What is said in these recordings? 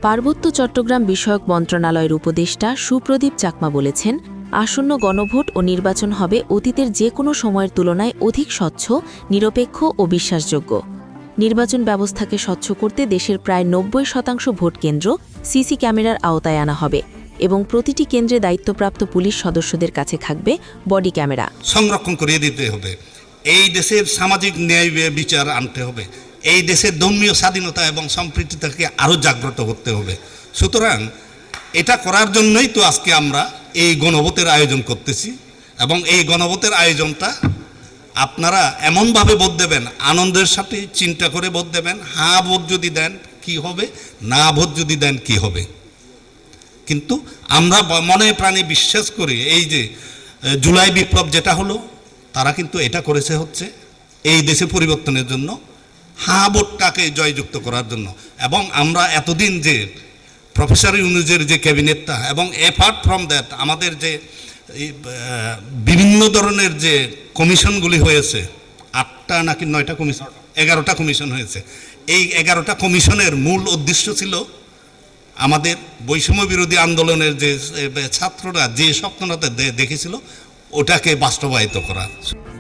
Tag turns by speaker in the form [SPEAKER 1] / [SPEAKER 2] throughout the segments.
[SPEAKER 1] পার্বত্য চট্টগ্রাম বিষয়ক মন্ত্রণালয়ের উপদেষ্টা সুপ্রদীপ চাকমা বলেছেন, আসন্ন গণভোট ও নির্বাচন হবে অতীতের যে কোনো সময়ের তুলনায় অধিক স্বচ্ছ, নিরপেক্ষ ও বিশ্বাসযোগ্য। নির্বাচন ব্যবস্থাকে স্বচ্ছ করতে দেশের প্রায় ৯০% ভোট কেন্দ্র সিসি ক্যামেরার আওতায় আনা হবে এবং প্রতিটি কেন্দ্রে দায়িত্বপ্রাপ্ত পুলিশ সদস্যদের কাছে থাকবে বডি ক্যামেরা।
[SPEAKER 2] সংরক্ষণ করিয়ে দিতে হবে। এই দেশের সামাজিক ন্যায় বিচার আনতে হবে। এই দেশের ধর্মীয় স্বাধীনতা এবং সম্প্রীতিতাকে আরও জাগ্রত করতে হবে। সুতরাং এটা করার জন্যই তো আজকে আমরা এই গণভোটের আয়োজন করতেছি এবং এই গণভোটের আয়োজনটা আপনারা এমনভাবে ভোট দেবেন, আনন্দের সাথে চিন্তা করে ভোট দেবেন। হ্যাঁ ভোট যদি দেন কি হবে, না ভোট যদি দেন কি হবে। কিন্তু আমরা মনে প্রাণে বিশ্বাস করি এই যে জুলাই বিপ্লব যেটা হলো, তারা কিন্তু এটা করেছে হচ্ছে এই দেশে পরিবর্তনের জন্য, হ্যাঁ ভোটটাকে জয়যুক্ত করার জন্য। এবং আমরা এতদিন যে প্রফেসর ইউনূসের যে ক্যাবিনেটটা এবং অ্যাপার্ট ফ্রম দ্যাট আমাদের যে বিভিন্ন ধরনের যে কমিশনগুলি হয়েছে, 8টা নাকি 9টা কমিশন, 11টা কমিশন হয়েছে। এই 11টা কমিশনের মূল উদ্দেশ্য ছিল আমাদের বৈষম্য বিরোধী আন্দোলনের যে ছাত্ররা যে স্বপ্নটা দেখেছিল ওটাকে বাস্তবায়িত করা।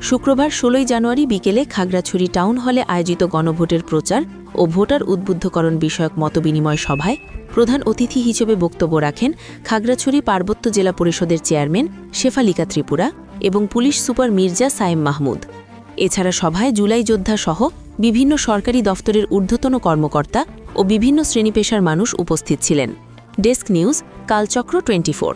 [SPEAKER 1] শুক্রবার ১৬ জানুয়ারি বিকেলে খাগড়াছড়ি টাউন হলে আয়োজিত গণভোটের প্রচার ও ভোটার উদ্বুদ্ধকরণ বিষয়ক মতবিনিময় সভায় প্রধান অতিথি হিসেবে বক্তব্য রাখেন খাগড়াছড়ি পার্বত্য জেলা পরিষদের চেয়ারম্যান শেফালিকা ত্রিপুরা এবং পুলিশ সুপার মির্জা সায়েম মাহমুদ। এছাড়া সভায় জুলাই যোদ্ধা সহ বিভিন্ন সরকারি দফতরের ঊর্ধ্বতন কর্মকর্তা ও বিভিন্ন শ্রেণীপেশার মানুষ উপস্থিত ছিলেন। Desk news, Kalchakra 24।